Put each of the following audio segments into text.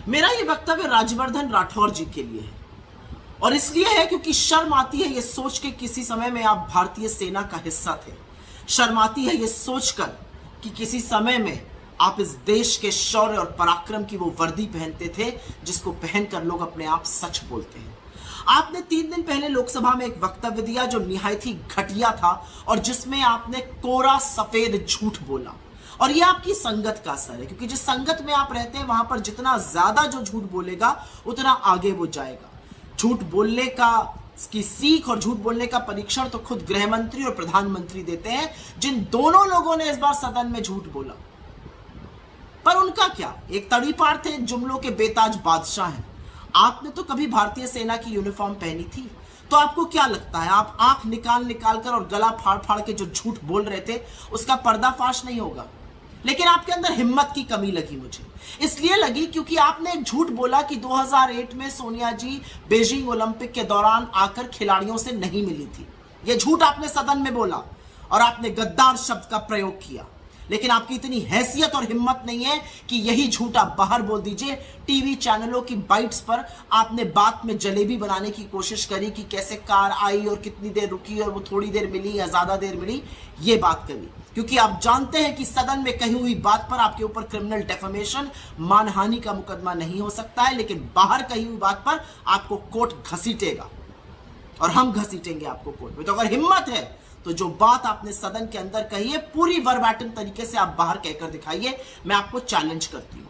मेरा ये वक्तव्य राज्यवर्धन राठौर जी के लिए है और इसलिए है क्योंकि शर्म आती है ये सोच के किसी समय में आप भारतीय सेना का हिस्सा थे। शर्म आती है ये सोचकर कि किसी समय में आप इस देश के शौर्य और पराक्रम की वो वर्दी पहनते थे जिसको पहनकर लोग अपने आप सच बोलते हैं। आपने 3 दिन पहले लोकसभा में एक वक्तव्य दिया जो निहायत ही घटिया था और जिसमें आपने कोरा सफेद झूठ बोला और यह आपकी संगत का असर है, क्योंकि जिस संगत में आप रहते हैं वहां पर जितना ज्यादा जो झूठ बोलेगा उतना आगे वो जाएगा। झूठ बोलने की सीख और झूठ बोलने का परीक्षण तो खुद गृह मंत्री और प्रधानमंत्री देते हैं, जिन दोनों लोगों ने इस बार सदन में झूठ बोला। पर उनका क्या, एक तड़ीपार थे, जुमलों के बेताज बादशाह हैं। आपने तो कभी भारतीय सेना की यूनिफॉर्म पहनी थी, तो आपको क्या लगता है आप आंख निकाल कर और गला फाड़ फाड़ के जो झूठ बोल रहे थे उसका पर्दाफाश नहीं होगा? लेकिन आपके अंदर हिम्मत की कमी लगी मुझे, इसलिए लगी क्योंकि आपने एक झूठ बोला कि 2008 में सोनिया जी बीजिंग ओलंपिक के दौरान आकर खिलाड़ियों से नहीं मिली थी। यह झूठ आपने सदन में बोला और आपने गद्दार शब्द का प्रयोग किया। लेकिन आपकी इतनी हैसियत और हिम्मत नहीं है कि यही झूठ आप बाहर बोल दीजिए। टीवी चैनलों की बाइट्स पर आपने बात में जलेबी बनाने की कोशिश करी कि कैसे कार आई और कितनी देर रुकी और वो थोड़ी देर मिली या ज्यादा देर मिली, ये बात करी, क्योंकि आप जानते हैं कि सदन में कही हुई बात पर आपके ऊपर क्रिमिनल डेफेमेशन, मानहानि का मुकदमा नहीं हो सकता है, लेकिन बाहर कही हुई बात पर आपको कोर्ट घसीटेगा और हम घसीटेंगे आपको कोर्ट में। तो अगर हिम्मत है तो जो बात आपने सदन के अंदर कही है पूरी वर्बैटिम तरीके से आप बाहर कहकर दिखाइए, मैं आपको चैलेंज करती हूं।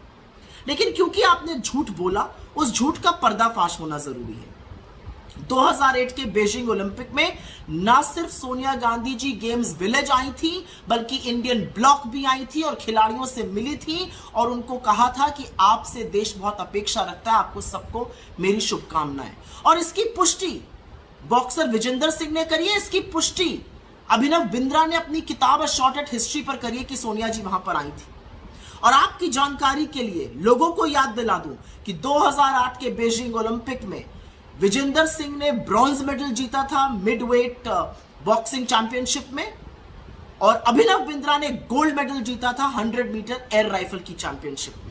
लेकिन क्योंकि आपने झूठ बोला, उस झूठ का पर्दाफाश होना जरूरी है। 2008 के बीजिंग ओलंपिक में ना सिर्फ Sonia Gandhi ji games village I थी बल्कि इंडियन ब्लॉक भी आई थी और खिलाड़ियों से मिली थी और उनको कहा था कि आपसे देश बहुत अपेक्षा रखता है, आपको सबको मेरी शुभकामनाएं। और इसकी पुष्टि बॉक्सर विजेंदर सिंह ने करी है, इसकी पुष्टि अभिनव बिंद्रा ने अपनी किताब शॉर्ट एट हिस्ट्री पर करी है कि सोनिया जी वहां पर आई थी। और आपकी जानकारी के लिए लोगों को याद दिला दूं कि 2008 के बीजिंग ओलंपिक में विजेंदर सिंह ने ब्रॉन्ज मेडल जीता था मिडवेट बॉक्सिंग चैंपियनशिप में और अभिनव बिंद्रा ने गोल्ड मेडल जीता था 100 मीटर एयर राइफल की चैंपियनशिप में।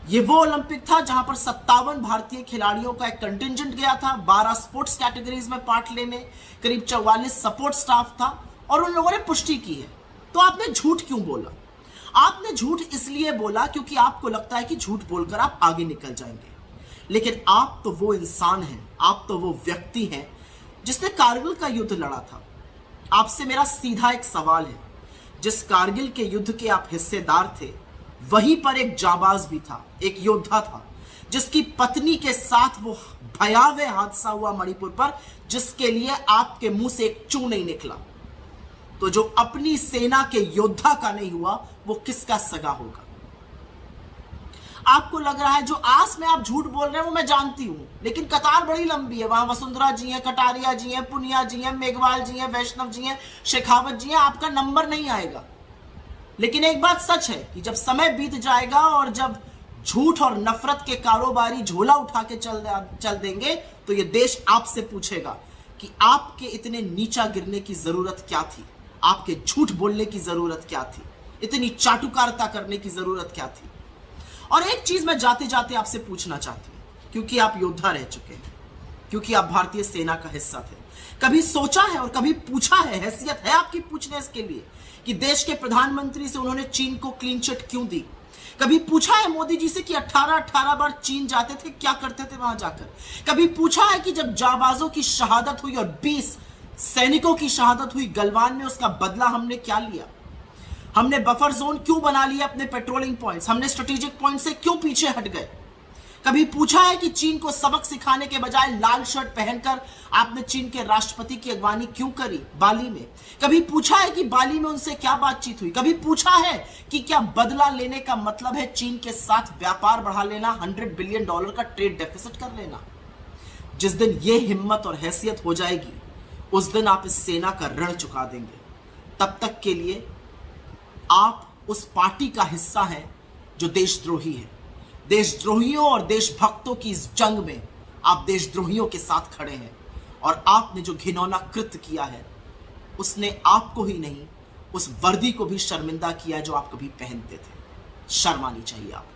ये वो ओलंपिक था जहां पर 57 भारतीय खिलाड़ियों का एक कंटिंजेंट गया था, 12 स्पोर्ट्स कैटेगरीज में पार्ट लेने, करीब 44 सपोर्ट स्टाफ था और उन लोगों ने पुष्टि की है। तो आपने झूठ क्यों बोला? आपने झूठ इसलिए बोला क्योंकि आपको लगता है कि झूठ बोलकर आप आगे निकल जाएंगे। लेकिन आप तो वो इंसान हैं, आप तो वो व्यक्ति हैं जिसने कारगिल का युद्ध लड़ा था। आपसे मेरा सीधा एक सवाल है, जिस कारगिल के युद्ध के आप हिस्सेदार थे वहीं पर एक जाबाज भी था, एक योद्धा था जिसकी पत्नी के साथ वो भयावह हादसा हुआ मणिपुर पर, जिसके लिए आपके मुंह से एक चू नहीं निकला। तो जो अपनी सेना के योद्धा का नहीं हुआ वो किसका सगा होगा? आपको लग रहा है जो आस में आप झूठ बोल रहे हैं वो मैं जानती हूं, लेकिन कतार बड़ी लंबी है। वहां वसुंधरा जी हैं, कटारिया जी हैं, पुनिया जी हैं, मेघवाल जी हैं, वैष्णव जी हैं, शेखावत जी हैं, आपका नंबर नहीं आएगा। लेकिन एक बात सच है कि जब समय बीत जाएगा और जब झूठ और नफरत के कारोबारी झोला उठा के चल देंगे तो ये देश आपसे पूछेगा कि आपके इतने नीचा गिरने की जरूरत क्या थी, आपके झूठ बोलने की जरूरत क्या थी, इतनी चाटुकारिता करने की जरूरत क्या थी। और एक चीज मैं जाते जाते आपसे पूछना चाहती हूं, क्योंकि आप योद्धा रह चुके हैं, क्योंकि आप भारतीय सेना का हिस्सा थे, कभी सोचा है और कभी पूछा है, हैसियत है आपकी पूछने इसके लिए कि देश के प्रधानमंत्री से उन्होंने चीन को क्लीन चिट क्यों दी? कभी पूछा है मोदी जी से कि 18 बार चीन जाते थे, क्या करते थे वहां जाकर? कभी पूछा है कि जब जाबाजों की शहादत हुई और 20 सैनिकों की शहादत हुई गलवान में, उसका बदला हमने क्या लिया? हमने बफर जोन क्यों बना लिया अपने पेट्रोलिंग पॉइंट्स? हमने स्ट्रेटेजिक पॉइंट से क्यों पीछे हट गए? कभी पूछा है कि चीन को सबक सिखाने के बजाय लाल शर्ट पहनकर आपने चीन के राष्ट्रपति की अगवानी क्यों करी बाली में? कभी पूछा है कि बाली में उनसे क्या बातचीत हुई? कभी पूछा है कि क्या बदला लेने का मतलब है चीन के साथ व्यापार बढ़ा लेना, $100 बिलियन का ट्रेड डेफिसिट कर लेना? जिस दिन ये हिम्मत और हैसियत हो जाएगी उस दिन आप इस सेना का ऋण चुका देंगे। तब तक के लिए आप उस पार्टी का हिस्सा हैं जो देशद्रोही है। देशद्रोहियों और देशभक्तों की इस जंग में आप देशद्रोहियों के साथ खड़े हैं और आपने जो घिनौना कृत्य किया है उसने आपको ही नहीं, उस वर्दी को भी शर्मिंदा किया जो आप कभी पहनते थे। शर्म आनी चाहिए आपको।